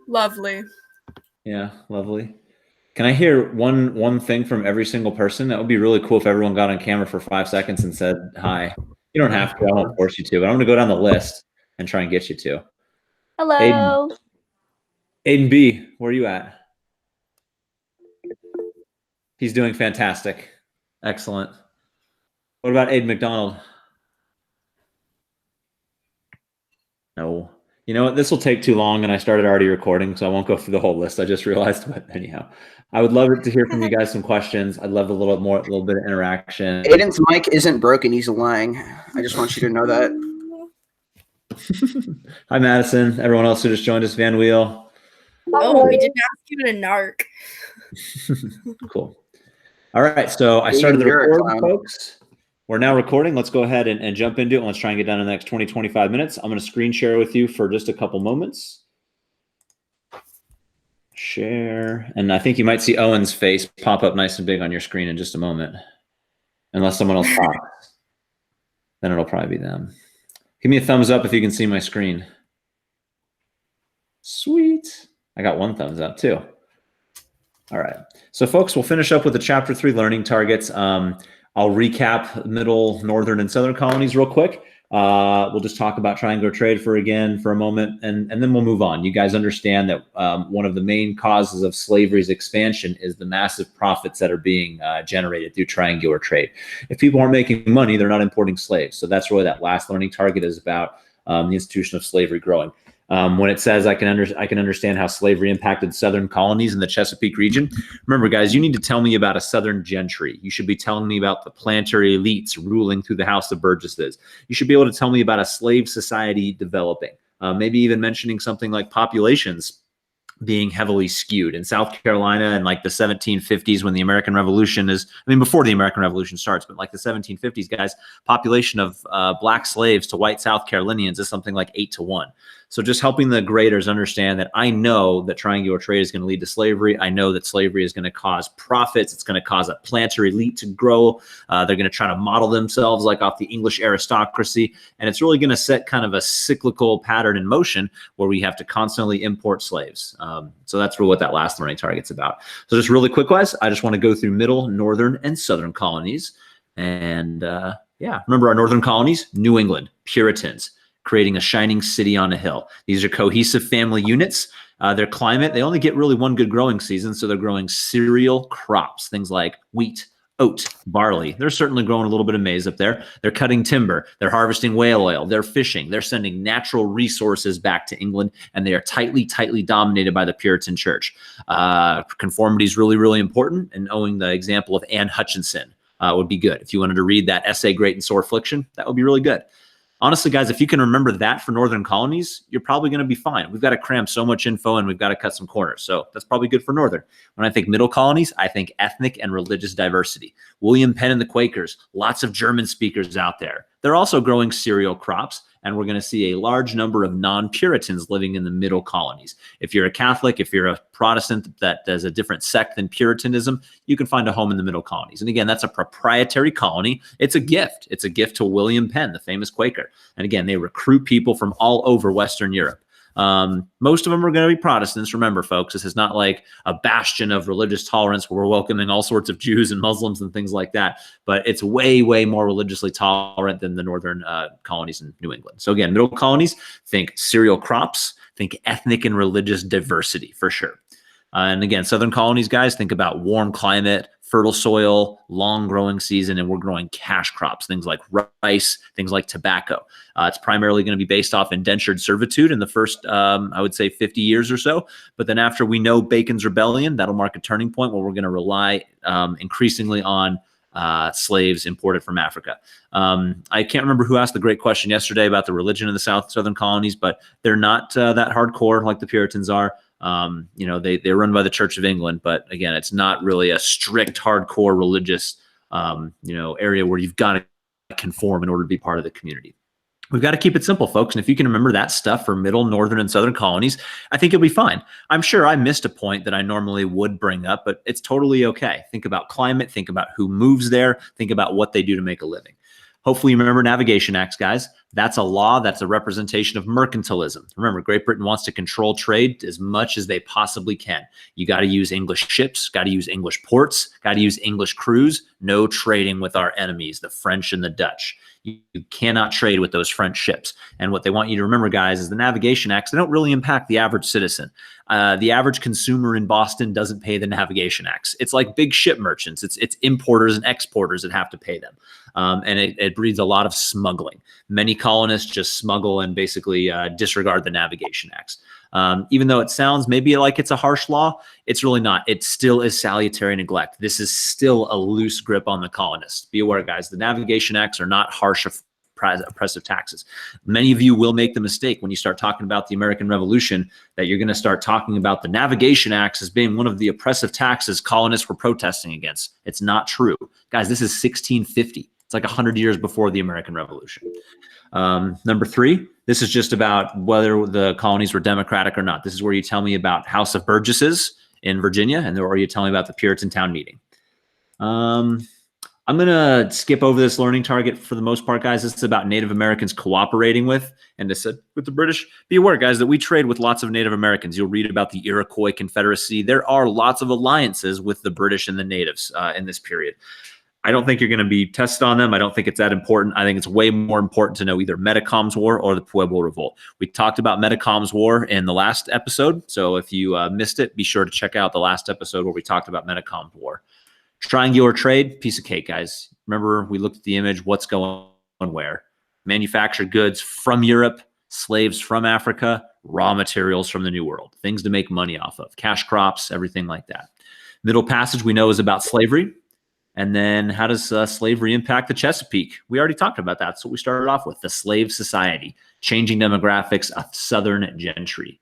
Lovely. Yeah, lovely. Can I hear one thing from every single person? That would be really cool if everyone got on camera for 5 seconds and said hi. You don't have to. I won't force you to, but I'm going to go down the list and try and get you to. Hello. Aiden B, where are you at? He's doing fantastic. Excellent. What about Aiden McDonald? No. You know what? This will take too long, and I started already recording, so I won't go through the whole list. I just realized, but anyhow, I would love to hear from you guys some questions. I'd love a little bit of interaction. Aiden's mic isn't broken. He's lying. I just want you to know that. Hi, Madison. Everyone else who just joined us, Van Wheel. Oh, we didn't ask you to narc. Cool. All right, so I started the recording, folks. We're now recording. Let's go ahead and jump into it. Let's try and get done in the next 20, 25 minutes. I'm going to screen share with you for just a couple moments. Share. And I think you might see Owen's face pop up nice and big on your screen in just a moment. Unless someone else talks. Then it'll probably be them. Give me a thumbs up if you can see my screen. Sweet. I got one thumbs up too. All right. So folks, we'll finish up with the chapter 3 learning targets. I'll recap middle, northern, and southern colonies real quick. We'll just talk about triangular trade for a moment, and then we'll move on. You guys understand that one of the main causes of slavery's expansion is the massive profits that are being generated through triangular trade. If people aren't making money, they're not importing slaves. So that's really that last learning target is about the institution of slavery growing. When it says I can understand how slavery impacted southern colonies in the Chesapeake region. Remember, guys, you need to tell me about a southern gentry. You should be telling me about the planter elites ruling through the House of Burgesses. You should be able to tell me about a slave society developing. Maybe even mentioning something like populations being heavily skewed in South Carolina in like the 1750s when the American Revolution before the American Revolution starts, but like the 1750s, guys, population of black slaves to white South Carolinians is something like 8-1. So just helping the graders understand that I know that triangular trade is going to lead to slavery. I know that slavery is going to cause profits. It's going to cause a planter elite to grow. They're going to try to model themselves like off the English aristocracy. And it's really going to set kind of a cyclical pattern in motion where we have to constantly import slaves. So that's really what that last learning target's about. So just really quick wise, I just want to go through middle, northern, and southern colonies. And yeah, remember our northern colonies, New England, Puritans, creating a shining city on a hill. These are cohesive family units. Their climate, they only get really one good growing season, so they're growing cereal crops, things like wheat, oat, barley. They're certainly growing a little bit of maize up there. They're cutting timber. They're harvesting whale oil. They're fishing. They're sending natural resources back to England, and they are tightly dominated by the Puritan church. Conformity is really, really important, and owing the example of Anne Hutchinson would be good. If you wanted to read that essay, Great and Sore Affliction, that would be really good. Honestly, guys, if you can remember that for northern colonies, you're probably going to be fine. We've got to cram so much info and we've got to cut some corners. So that's probably good for northern. When I think middle colonies, I think ethnic and religious diversity. William Penn and the Quakers, lots of German speakers out there. They're also growing cereal crops, and we're going to see a large number of non-Puritans living in the middle colonies. If you're a Catholic, if you're a Protestant that does a different sect than Puritanism, you can find a home in the middle colonies. And again, that's a proprietary colony. It's a gift. It's a gift to William Penn, the famous Quaker. And again, they recruit people from all over Western Europe. Most of them are going to be Protestants. Remember, folks, this is not like a bastion of religious tolerance where we're welcoming all sorts of Jews and Muslims and things like that. But it's way, way more religiously tolerant than the northern colonies in New England. So again, middle colonies, think cereal crops, think ethnic and religious diversity for sure. And again, southern colonies, guys, think about warm climate, fertile soil, long growing season, and we're growing cash crops, things like rice, things like tobacco. It's primarily going to be based off indentured servitude in the first, I would say, 50 years or so. But then after we know Bacon's Rebellion, that'll mark a turning point where we're going to rely increasingly on slaves imported from Africa. I can't remember who asked the great question yesterday about the religion of the southern colonies, but they're not that hardcore like the Puritans are. They're run by the Church of England, but again, it's not really a strict, hardcore religious, area where you've got to conform in order to be part of the community. We've got to keep it simple, folks. And if you can remember that stuff for middle, northern, and southern colonies, I think you'll be fine. I'm sure I missed a point that I normally would bring up, but it's totally okay. Think about climate, think about who moves there, think about what they do to make a living. Hopefully you remember Navigation Acts, guys. That's a law. That's a representation of mercantilism. Remember, Great Britain wants to control trade as much as they possibly can. You got to use English ships, got to use English ports, got to use English crews. No trading with our enemies, the French and the Dutch. You cannot trade with those French ships. And what they want you to remember, guys, is the Navigation Acts, they don't really impact the average citizen. The average consumer in Boston doesn't pay the Navigation Acts. It's like big ship merchants. It's importers and exporters that have to pay them. And it breeds a lot of smuggling. Many colonists just smuggle and basically disregard the Navigation Acts. Even though it sounds maybe like it's a harsh law, it's really not. It still is salutary neglect. This is still a loose grip on the colonists. Be aware, guys, the Navigation Acts are not harsh oppressive taxes. Many of you will make the mistake when you start talking about the American Revolution that you're going to start talking about the Navigation Acts as being one of the oppressive taxes colonists were protesting against. It's not true. Guys, this is 1650. It's like 100 years before the American Revolution. Number 3, this is just about whether the colonies were democratic or not. This is where you tell me about House of Burgesses in Virginia, and where you tell me about the Puritan town meeting. I'm going to skip over this learning target for the most part, guys. This is about Native Americans cooperating with the British. Be aware, guys, that we trade with lots of Native Americans. You'll read about the Iroquois Confederacy. There are lots of alliances with the British and the natives in this period. I don't think you're going to be tested on them. I don't think it's that important. I think it's way more important to know either Metacom's War or the Pueblo Revolt. We talked about Metacom's War in the last episode. So if you missed it, be sure to check out the last episode where we talked about Metacom's War. Triangular trade, piece of cake, guys. Remember, we looked at the image. What's going on where? Manufactured goods from Europe, slaves from Africa, raw materials from the New World, things to make money off of, cash crops, everything like that. Middle Passage we know is about slavery. And then how does slavery impact the Chesapeake? We already talked about that. That's what we started off with, the slave society, changing demographics of Southern gentry.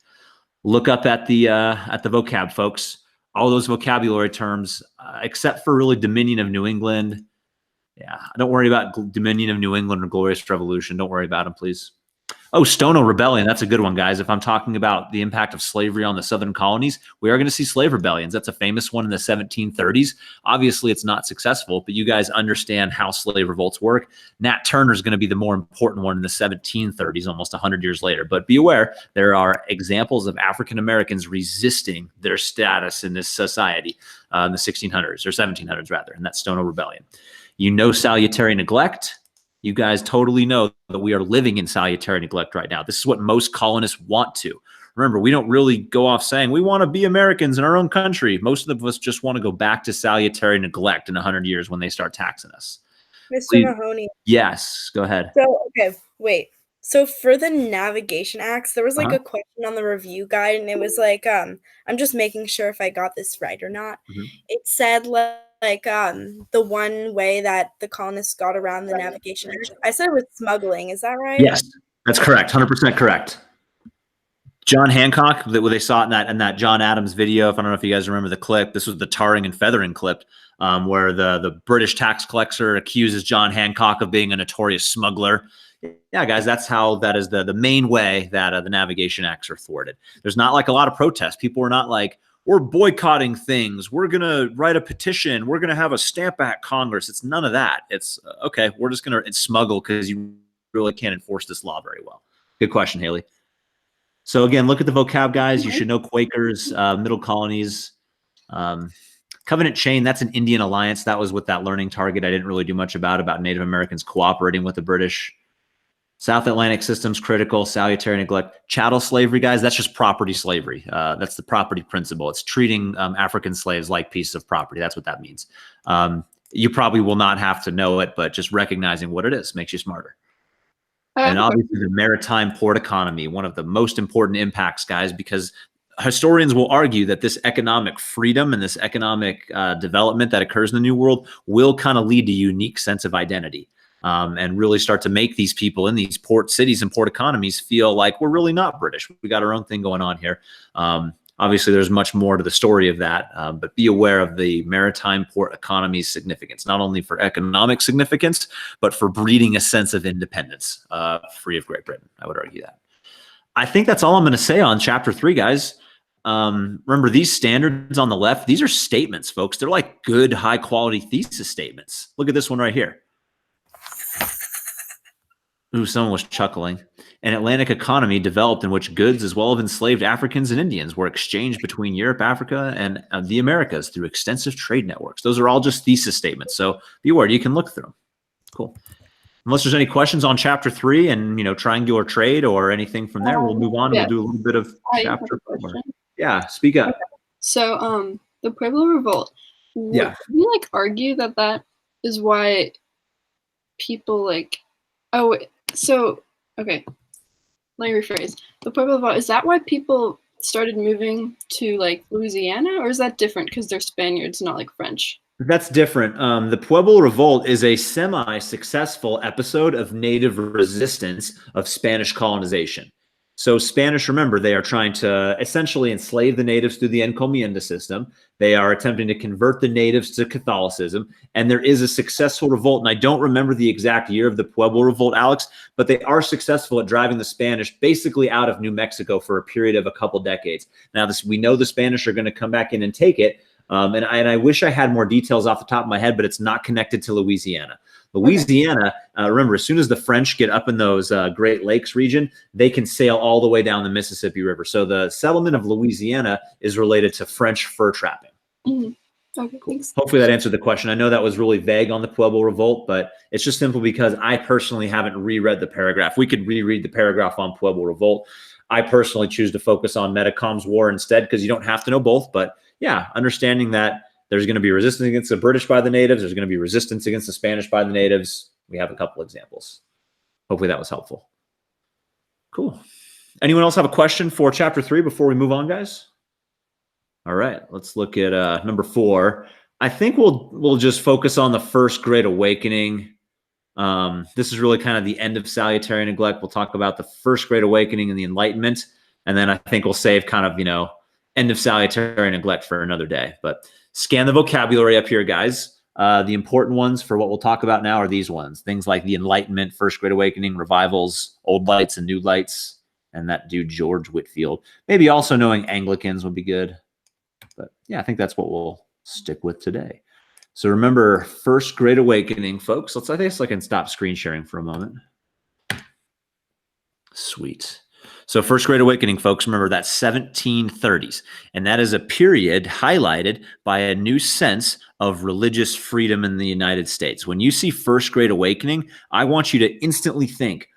Look up at the vocab, folks. All those vocabulary terms, except for really Dominion of New England. Yeah, don't worry about Dominion of New England or Glorious Revolution. Don't worry about them, please. Oh, Stono Rebellion. That's a good one, guys. If I'm talking about the impact of slavery on the Southern colonies, we are going to see slave rebellions. That's a famous one in the 1730s. Obviously, it's not successful, but you guys understand how slave revolts work. Nat Turner is going to be the more important one in the 1730s, almost 100 years later. But be aware, there are examples of African Americans resisting their status in this society in the 1600s, or 1700s rather, and that's Stono Rebellion. You know salutary neglect. You guys totally know that we are living in salutary neglect right now. This is what most colonists want to. Remember, we don't really go off saying we want to be Americans in our own country. Most of us just want to go back to salutary neglect in 100 years when they start taxing us. Mr. Mahoney. Yes, go ahead. So, okay, wait. So for the Navigation Acts, there was like a question on the review guide, and it was like, I'm just making sure if I got this right or not. It said like the one way that the colonists got around the Navigation Act. I said it was smuggling. Is that right? Yes, that's correct. 100% correct. John Hancock, they saw it in that John Adams video. If I don't know if you guys remember the clip, this was the tarring and feathering clip, where the British tax collector accuses John Hancock of being a notorious smuggler. Yeah, guys, that's how that is the main way that the Navigation Acts are thwarted. There's not like a lot of protests. People are not like, we're boycotting things. We're going to write a petition. We're going to have a stamp act Congress. It's none of that. It's okay. We're just going to smuggle because you really can't enforce this law very well. Good question, Haley. So again, look at the vocab, guys. You should know Quakers, middle colonies, Covenant Chain. That's an Indian alliance. That was with that learning target I didn't really do much about Native Americans cooperating with the British. South Atlantic systems critical, salutary neglect. Chattel slavery, guys, that's just property slavery. That's the property principle. It's treating African slaves like pieces of property. That's what that means. You probably will not have to know it, but just recognizing what it is makes you smarter. And obviously the maritime port economy, one of the most important impacts, guys, because historians will argue that this economic freedom and this economic development that occurs in the New World will kind of lead to a unique sense of identity. And really start to make these people in these port cities and port economies feel like we're really not British. We got our own thing going on here. Obviously, there's much more to the story of that, but be aware of the maritime port economy's significance, not only for economic significance, but for breeding a sense of independence free of Great Britain. I would argue that. I think that's all I'm going to say on chapter 3, guys. Remember, these standards on the left, these are statements, folks. They're like good, high-quality thesis statements. Look at this one right here. Ooh, someone was chuckling. An Atlantic economy developed in which goods as well as enslaved Africans and Indians were exchanged between Europe, Africa, and the Americas through extensive trade networks. Those are all just thesis statements. So be aware, you can look through them. Cool. Unless there's any questions on chapter 3 and, triangular trade or anything from there, we'll move on. Yeah. We'll do a little bit of chapter 4. Yeah, speak up. Okay. So, the Pueblo Revolt. Yeah. Would you argue that is why people okay. Let me rephrase. The Pueblo Revolt, is that why people started moving to Louisiana, or is that different because they're Spaniards, not French? That's different. The Pueblo Revolt is a semi-successful episode of native resistance of Spanish colonization. So Spanish, remember, they are trying to essentially enslave the natives through the encomienda system. They are attempting to convert the natives to Catholicism, and there is a successful revolt. And I don't remember the exact year of the Pueblo Revolt, Alex, but they are successful at driving the Spanish basically out of New Mexico for a period of a couple decades. Now, we know the Spanish are going to come back in and take it. And I wish I had more details off the top of my head, but it's not connected to Louisiana. Louisiana, remember, as soon as the French get up in those Great Lakes region, they can sail all the way down the Mississippi River. So the settlement of Louisiana is related to French fur trapping. Mm-hmm. Okay, thanks. Hopefully that answered the question. I know that was really vague on the Pueblo Revolt, but it's just simple because I personally haven't reread the paragraph. We could reread the paragraph on Pueblo Revolt. I personally choose to focus on Metacom's War instead because you don't have to know both, but yeah, understanding that there's going to be resistance against the British by the natives. There's going to be resistance against the Spanish by the natives. We have a couple examples. Hopefully that was helpful. Cool. Anyone else have a question for chapter 3 before we move on, guys? All right, let's look at number 4. I think we'll just focus on the First Great Awakening. This is really kind of the end of salutary neglect. We'll talk about the First Great Awakening and the Enlightenment, and then I think we'll save kind of, end of salutary neglect for another day. But scan the vocabulary up here, guys. The important ones for what we'll talk about now are these ones. Things like the Enlightenment, First Great Awakening, revivals, old lights and new lights, and that dude George Whitefield. Maybe also knowing Anglicans would be good. But yeah, I think that's what we'll stick with today. So remember, First Great Awakening, folks. I guess I can stop screen sharing for a moment. Sweet. So First Great Awakening, folks, remember that's 1730s. And that is a period highlighted by a new sense of religious freedom in the United States. When you see First Great Awakening, I want you to instantly think,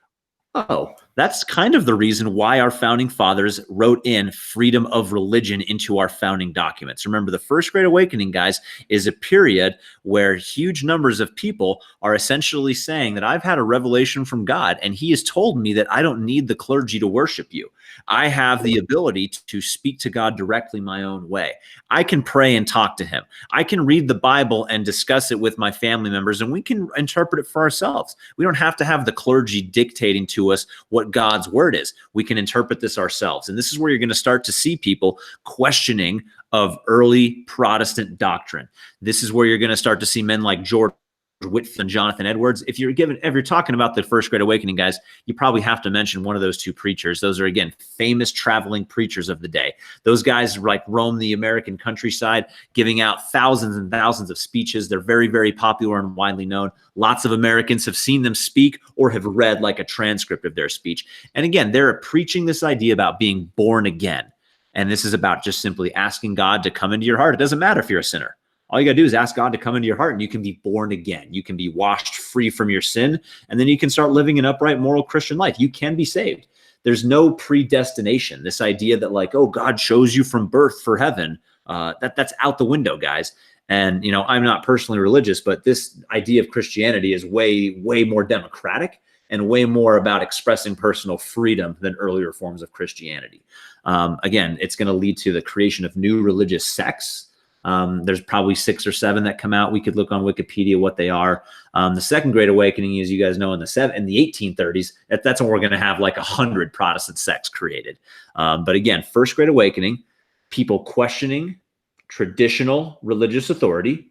oh, that's kind of the reason why our founding fathers wrote in freedom of religion into our founding documents. Remember, the First Great Awakening, guys, is a period where huge numbers of people are essentially saying that I've had a revelation from God, and he has told me that I don't need the clergy to worship you. I have the ability to speak to God directly my own way. I can pray and talk to him. I can read the Bible and discuss it with my family members, and we can interpret it for ourselves. We don't have to have the clergy dictating to us what God's word is. We can interpret this ourselves. And this is where you're going to start to see people questioning of early Protestant doctrine. This is where you're going to start to see men like George Whitefield and Jonathan Edwards. If you're talking about the First Great Awakening, guys, you probably have to mention one of those two preachers. Those are, again, famous traveling preachers of the day. Those guys roam the American countryside, giving out thousands and thousands of speeches. They're very, very popular and widely known. Lots of Americans have seen them speak or have read a transcript of their speech. And again, they're preaching this idea about being born again. And this is about just simply asking God to come into your heart. It doesn't matter if you're a sinner. All you got to do is ask God to come into your heart, and you can be born again. You can be washed free from your sin, and then you can start living an upright, moral Christian life. You can be saved. There's no predestination. This idea that oh, God chose you from birth for heaven, that's out the window, guys. And, I'm not personally religious, but this idea of Christianity is way, way more democratic and way more about expressing personal freedom than earlier forms of Christianity. Again, it's going to lead to the creation of new religious sects. There's probably 6 or 7 that come out. We could look on Wikipedia what they are. The Second Great Awakening, as you guys know, in the 1830s, that's when we're going to have 100 Protestant sects created. But again, First Great Awakening, people questioning traditional religious authority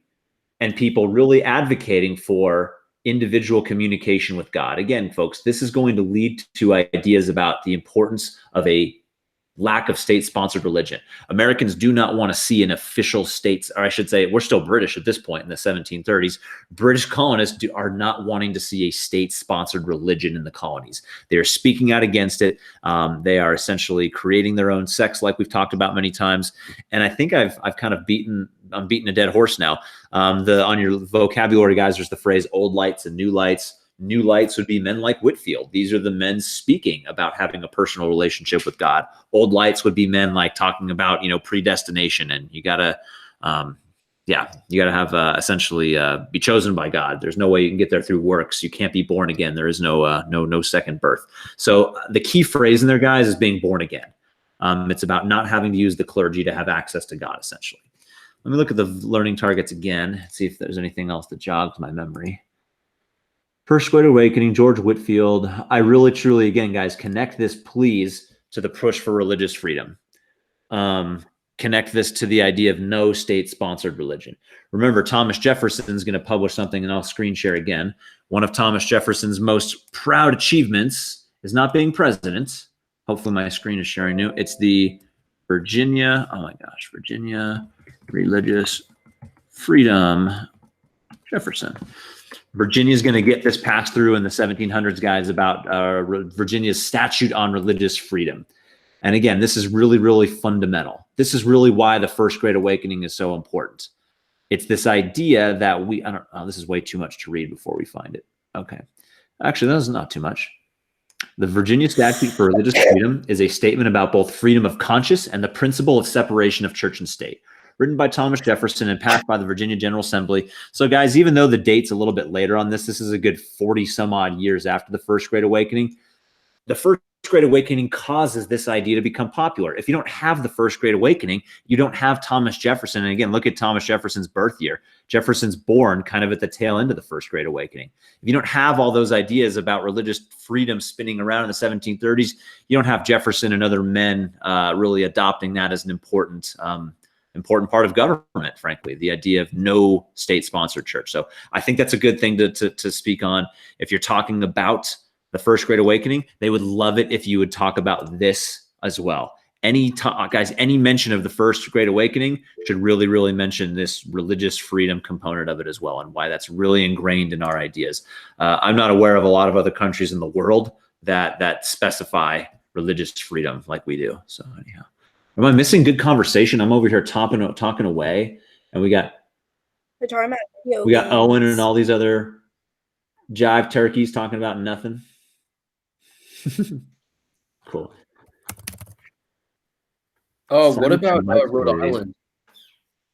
and people really advocating for individual communication with God. Again, folks, this is going to lead to ideas about the importance of a lack of state-sponsored religion. Americans do not want to see an official state, or I should say, we're still British at this point in the 1730s. British colonists are not wanting to see a state-sponsored religion in the colonies. They're speaking out against it. They are essentially creating their own sects, like we've talked about many times. And I think I've kind of I'm beating a dead horse now. On your vocabulary, guys, there's the phrase old lights and new lights. New lights would be men like Whitefield. These are the men speaking about having a personal relationship with God. Old lights would be men like talking about, predestination, and you gotta, you gotta have essentially be chosen by God. There's no way you can get there through works. You can't be born again. There is no second birth. So the key phrase in there, guys, is being born again. It's about not having to use the clergy to have access to God, essentially. Let me look at the learning targets again, see if there's anything else that jogs my memory. First Great Awakening, George Whitefield. I really, truly, again, guys, connect this, please, to the push for religious freedom. Connect this to the idea of no state-sponsored religion. Remember, Thomas Jefferson's going to publish something, and I'll screen share again. One of Thomas Jefferson's most proud achievements is not being president. Hopefully my screen is sharing new. It's the Virginia Religious Freedom Jefferson. Virginia's going to get this passed through in the 1700s, guys, about Virginia's statute on religious freedom. And again, this is really, really fundamental. This is really why the First Great Awakening is so important. It's this idea that this is way too much to read before we find it. Okay. Actually, that is not too much. The Virginia Statute for Religious Freedom is a statement about both freedom of conscience and the principle of separation of church and state. Written by Thomas Jefferson and passed by the Virginia General Assembly. So guys, even though the date's a little bit later on this is a good 40 some odd years after the First Great Awakening. The First Great Awakening causes this idea to become popular. If you don't have the First Great Awakening, you don't have Thomas Jefferson. And again, look at Thomas Jefferson's birth year. Jefferson's born kind of at the tail end of the First Great Awakening. If you don't have all those ideas about religious freedom spinning around in the 1730s, you don't have Jefferson and other men really adopting that as an important part of government, frankly, the idea of no state-sponsored church. So I think that's a good thing to speak on. If you're talking about the First Great Awakening, they would love it if you would talk about this as well. Any mention of the First Great Awakening should really, really mention this religious freedom component of it as well, and why that's really ingrained in our ideas. I'm not aware of a lot of other countries in the world that specify religious freedom like we do. So anyhow. Am I missing good conversation? I'm over here talking away, and we got Owen and all these other jive turkeys talking about nothing. Cool. Oh, what about Rhode Island?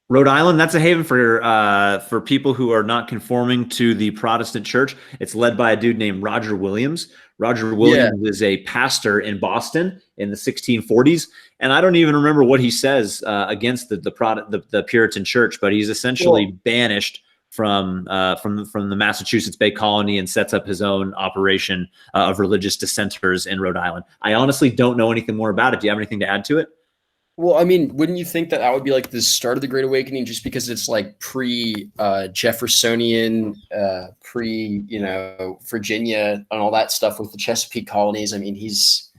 Rhode Island, that's a haven for people who are not conforming to the Protestant church. It's led by a dude named Roger Williams. Roger Williams is a pastor in Boston in the 1640s, and I don't even remember what he says against the Puritan church, but he's essentially banished from the Massachusetts Bay Colony and sets up his own operation of religious dissenters in Rhode Island. I honestly don't know anything more about it. Do you have anything to add to it? Well, I mean, wouldn't you think that would be like the start of the Great Awakening, just because it's like pre-Jeffersonian, Virginia and all that stuff with the Chesapeake colonies? I mean, he's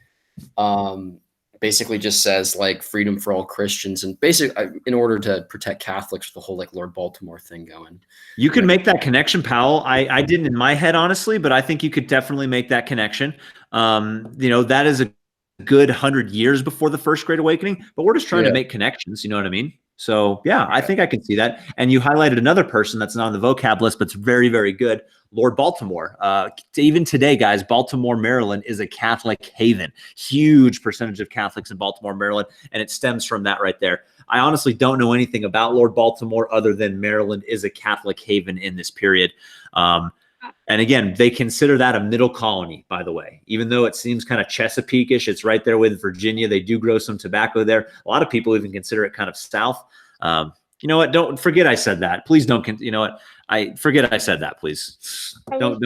basically just says like freedom for all Christians, and basically in order to protect Catholics, the whole like Lord Baltimore thing going. You could make that connection, Powell. I didn't in my head, honestly, but I think you could definitely make that connection. That is a good 100 years before the First Great Awakening, but we're just trying to make connections. You know what I mean? So yeah, I think I can see that. And you highlighted another person that's not on the vocab list, but it's very, very good. Lord Baltimore. Even today, guys, Baltimore, Maryland is a Catholic haven. Huge percentage of Catholics in Baltimore, Maryland, and it stems from that right there. I honestly don't know anything about Lord Baltimore other than Maryland is a Catholic haven in this period. And again, they consider that a middle colony, by the way. Even though it seems kind of Chesapeake-ish, it's right there with Virginia. They do grow some tobacco there. A lot of people even consider it kind of south. You know what? Don't forget I said that. Please don't. You know what? I forget I said that. Please don't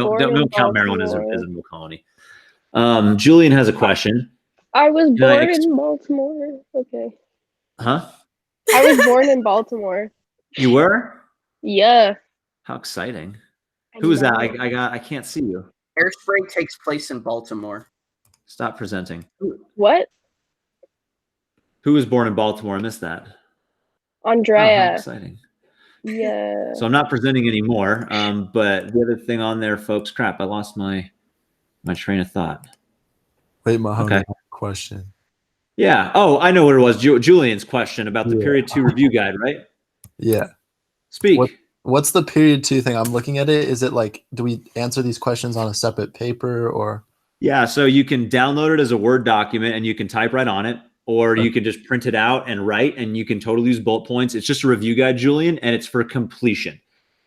count Maryland as a middle colony. Julian has a question. I was born in Baltimore. Okay. Huh? I was born in Baltimore. You were? Yeah. How exciting. Who is that? I can't see you. Hairspray takes place in Baltimore. Stop presenting. What? Who was born in Baltimore? I missed that. Oh, how Andrea. exciting. Yeah. So I'm not presenting anymore. But the other thing on there, folks, crap, I lost my train of thought. Wait, Mahoney, Okay. question. Yeah. Oh, I know what it was. Julian's question about the Yeah. period 2 review guide, right? Yeah. Speak. What's the period 2 thing? I'm looking at it. Is it like, do we answer these questions on a separate paper or? Yeah. So you can download it as a Word document and you can type right on it, or you can just print it out and write, and you can totally use bullet points. It's just a review guide, Julian, and it's for completion.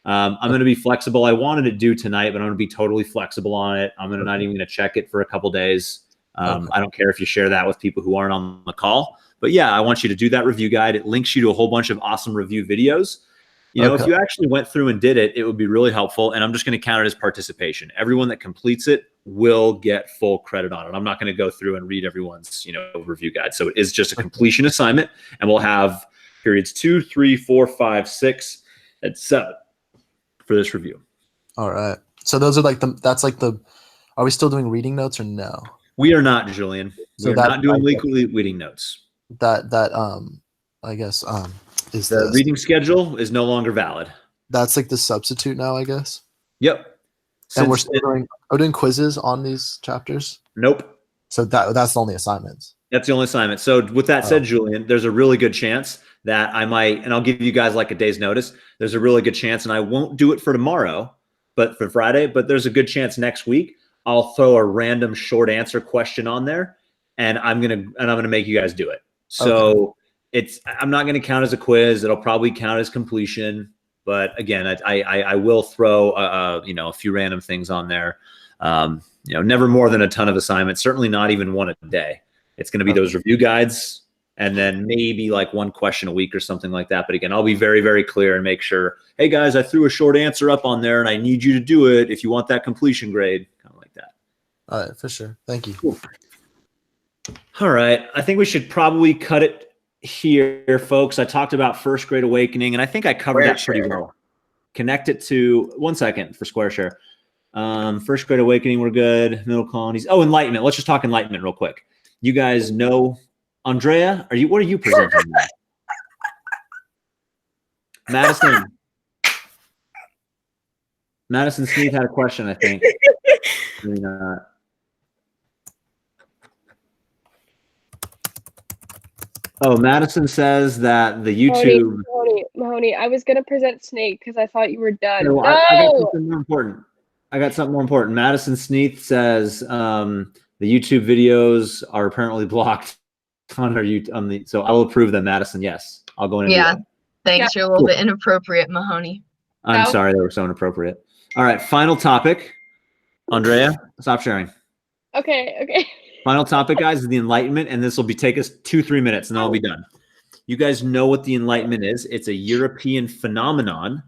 I'm going to be flexible. I wanted to do tonight, but I'm going to be totally flexible on it. I'm not even going to check it for a couple days. I don't care if you share that with people who aren't on the call, but yeah, I want you to do that review guide. It links you to a whole bunch of awesome review videos. You know, if you actually went through and did it, it would be really helpful. And I'm just going to count it as participation. Everyone that completes it will get full credit on it. I'm not going to go through and read everyone's, review guide. So it is just a completion assignment, and we'll have periods 2, 3, 4, 5, 6, and 7 for this review. All right. So those are are we still doing reading notes or no? We are not, Julian. So We're not doing weekly reading notes. I guess is the reading schedule is no longer valid. That's like the substitute now, I guess. Yep. And we're still doing quizzes on these chapters? Nope. So that's the only assignments. That's the only assignment. So with that said, Julian, there's a really good chance that I might, and I'll give you guys like a day's notice. There's a really good chance, and I won't do it for tomorrow, but for Friday, but there's a good chance next week I'll throw a random short answer question on there, and I'm gonna make you guys do it. So I'm not gonna count as a quiz. It'll probably count as completion. But again, I will throw a few random things on there. Never more than a ton of assignments. Certainly not even one a day. It's going to be those review guides, and then maybe like one question a week or something like that. But again, I'll be very, very clear and make sure, hey guys, I threw a short answer up on there, and I need you to do it if you want that completion grade, kind of like that. All right, for sure. Thank you. Cool. All right, I think we should probably cut it here, folks. I talked about First Great Awakening, and I think I covered that pretty well. Connect it to 1 second for Square Share. First Great Awakening, we're good. Middle Colonies. Oh, Enlightenment. Let's just talk Enlightenment real quick. You guys know Andrea? What are you presenting? Madison Sneed had a question, I think. Maybe not. Oh, Madison says that the YouTube. Mahoney, I was gonna present Snake because I thought you were done. No, No! I got something more important. Madison Sneath says the YouTube videos are apparently blocked on our YouTube. So I will approve them, Madison. Yes, I'll go in. And yeah, thanks. You're a little bit inappropriate, Mahoney. I'm sorry, they were so inappropriate. All right, final topic. Andrea, stop sharing. Okay. Final topic, guys, is the Enlightenment, and this will take us 2-3 minutes, and then I'll be done. You guys know what the Enlightenment is. It's a European phenomenon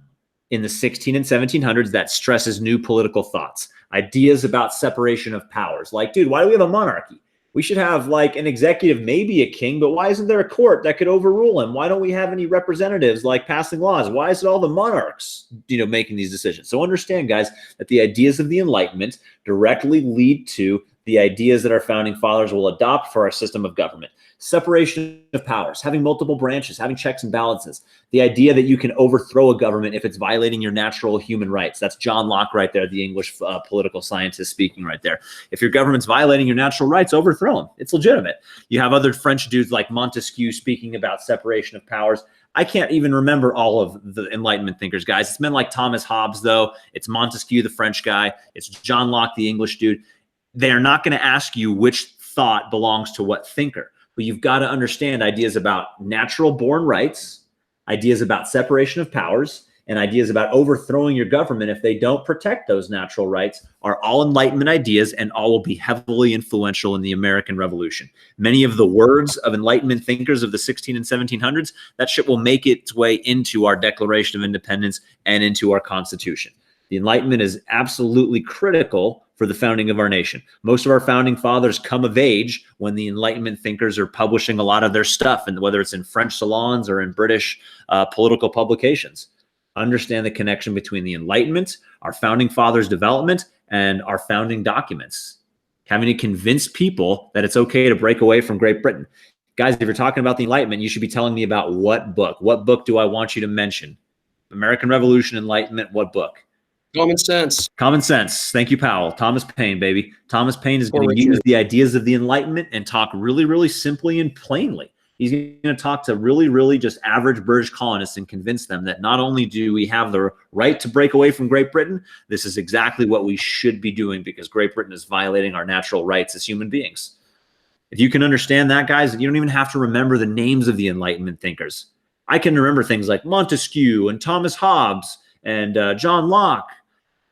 in the 1600s and 1700s that stresses new political thoughts, ideas about separation of powers. Like, dude, why do we have a monarchy? We should have like an executive, maybe a king, but why isn't there a court that could overrule him? Why don't we have any representatives like passing laws? Why is it all the monarchs, making these decisions? So understand, guys, that the ideas of the Enlightenment directly lead to the ideas that our founding fathers will adopt for our system of government. Separation of powers, having multiple branches, having checks and balances. The idea that you can overthrow a government if it's violating your natural human rights. That's John Locke right there, the English political scientist speaking right there. If your government's violating your natural rights, overthrow them. It's legitimate. You have other French dudes like Montesquieu speaking about separation of powers. I can't even remember all of the Enlightenment thinkers, guys. It's men like Thomas Hobbes, though. It's Montesquieu, the French guy. It's John Locke, the English dude. They're not going to ask you which thought belongs to what thinker, but you've got to understand ideas about natural born rights, ideas about separation of powers, and ideas about overthrowing your government if they don't protect those natural rights are all Enlightenment ideas, and all will be heavily influential in the American Revolution. Many of the words of Enlightenment thinkers of the 1600s and 1700s, that shit will make its way into our Declaration of Independence and into our Constitution. The Enlightenment is absolutely critical for the founding of our nation. Most of our founding fathers come of age when the Enlightenment thinkers are publishing a lot of their stuff, and whether it's in French salons or in British political publications. Understand the connection between the Enlightenment, our founding fathers' development, and our founding documents. Having to convince people that it's okay to break away from Great Britain. Guys, if you're talking about the Enlightenment, you should be telling me about what book. What book do I want you to mention? American Revolution, Enlightenment, what book? Common Sense. Common Sense. Thank you, Powell. Thomas Paine, baby. Thomas Paine is going to Richard. use the ideas of the Enlightenment and talk really, really simply and plainly. He's going to talk to really, really just average British colonists and convince them that not only do we have the right to break away from Great Britain, this is exactly what we should be doing because Great Britain is violating our natural rights as human beings. If you can understand that, guys, you don't even have to remember the names of the Enlightenment thinkers. I can remember things like Montesquieu and Thomas Hobbes and John Locke.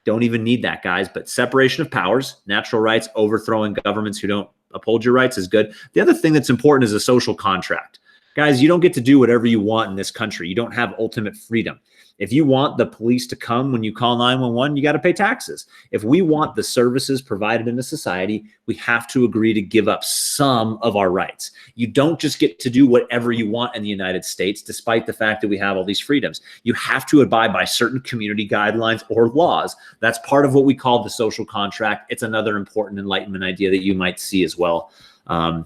Don't even need that, guys. But separation of powers, natural rights, overthrowing governments who don't uphold your rights is good. The other thing that's important is a social contract. Guys, you don't get to do whatever you want in this country. You don't have ultimate freedom. If you want the police to come when you call 911, you got to pay taxes. If we want the services provided in a society, we have to agree to give up some of our rights. You don't just get to do whatever you want in the United States, despite the fact that we have all these freedoms. You have to abide by certain community guidelines or laws. That's part of what we call the social contract. It's another important Enlightenment idea that you might see as well.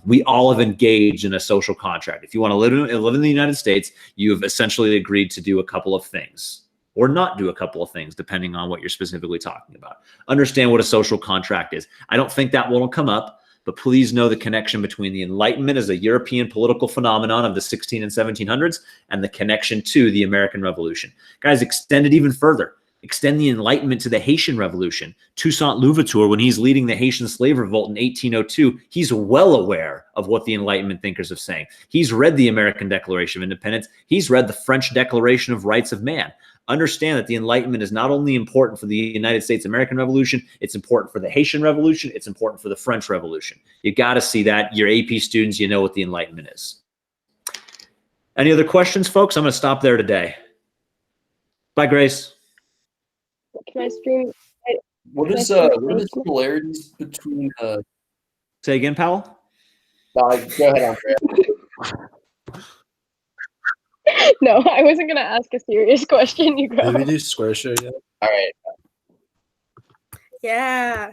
We all have engaged in a social contract. If you want to live in the United States, you have essentially agreed to do a couple of things or not do a couple of things, depending on what you're specifically talking about. Understand what a social contract is. I don't think that will come up, but please know the connection between the Enlightenment as a European political phenomenon of the 16 and 1700s and the connection to the American Revolution. Guys, extend it even further. Extend the Enlightenment to the Haitian Revolution. Toussaint Louverture, when he's leading the Haitian slave revolt in 1802, he's well aware of what the Enlightenment thinkers are saying. He's read the American Declaration of Independence. He's read the French Declaration of Rights of Man. Understand that the Enlightenment is not only important for the United States American Revolution, it's important for the Haitian Revolution, it's important for the French Revolution. You got to see that. Your AP students, you know what the Enlightenment is. Any other questions, folks? I'm going to stop there today. Bye, Grace. Can I stream? What are the similarities between Say again, Powell? go ahead, Andrea. No, I wasn't gonna ask a serious question. You go. Did we do square share yet? All right. Yeah.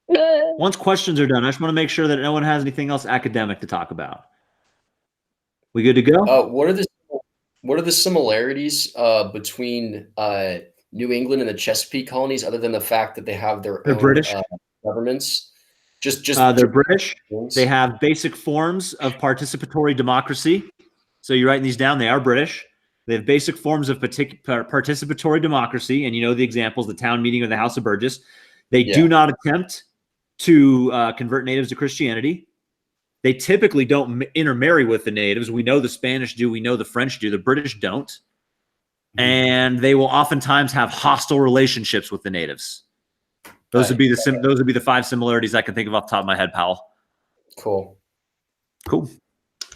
Once questions are done, I just want to make sure that no one has anything else academic to talk about. We good to go? What are the similarities between New England and the Chesapeake colonies, other than the fact that they have their own British governments? They're British. They have basic forms of participatory democracy. So you're writing these down. They are British. They have basic forms of participatory democracy, and you know the examples: the town meeting or the House of Burgess. They do not attempt to convert natives to Christianity. They typically don't intermarry with the natives. We know the Spanish do. We know the French do. The British don't. And they will oftentimes have hostile relationships with the natives. Those would be the 5 similarities I can think of off the top of my head, Powell. Cool.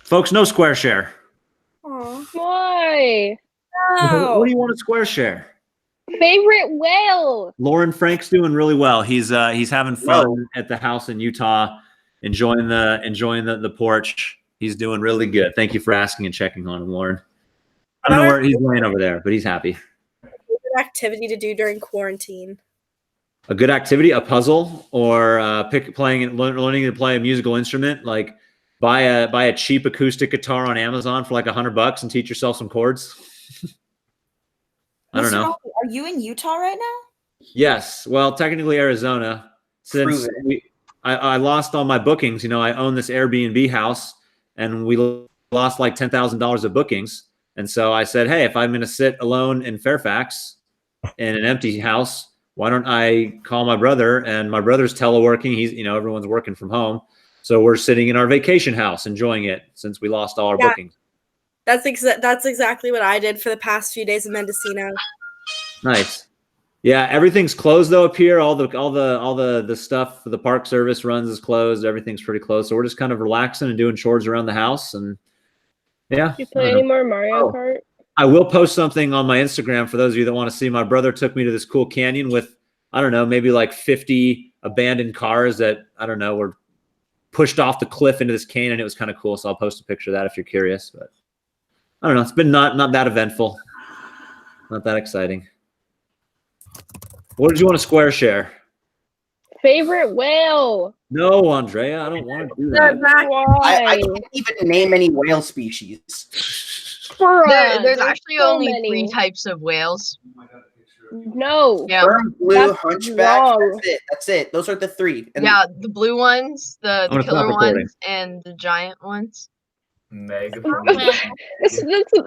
Folks, no square share. Aw. Why? What do you want to square share? Favorite whale. Lauren Frank's doing really well. He's having fun at the house in Utah, enjoying the porch. He's doing really good. Thank you for asking and checking on him, Lauren. I don't know where he's laying over there, but he's happy. Good activity to do during quarantine. A good activity, a puzzle, or learning to play a musical instrument. Like buy a cheap acoustic guitar on Amazon for like $100 and teach yourself some chords. I don't know. Are you in Utah right now? Yes. Well, technically Arizona. Since I lost all my bookings, I own this Airbnb house, and we lost like $10,000 of bookings. And so I said, hey, if I'm going to sit alone in Fairfax in an empty house, why don't I call my brother? And my brother's teleworking. He's, everyone's working from home. So we're sitting in our vacation house, enjoying it since we lost all our bookings. That's exactly what I did for the past few days in Mendocino. Nice. Yeah, everything's closed though up here. All the stuff for the Park Service runs is closed. Everything's pretty closed. So we're just kind of relaxing and doing chores around the house. And yeah. You play any more Mario Kart? I will post something on my Instagram for those of you that want to see. My brother took me to this cool canyon with, I don't know, maybe like 50 abandoned cars that, I don't know, were pushed off the cliff into this canyon. It was kind of cool. So I'll post a picture of that if you're curious. But I don't know. It's been not that eventful. Not that exciting. What did you want to square share? Favorite whale. No, Andrea, I don't want to do that. Why? I can't even name any whale species. There's actually so only many. 3 types of whales. No. Yeah. Sperm, blue, That's hunchback. wrong. That's it. Those are the 3. And Yeah, the blue ones, the gonna killer stop recording. ones, and the giant ones. That's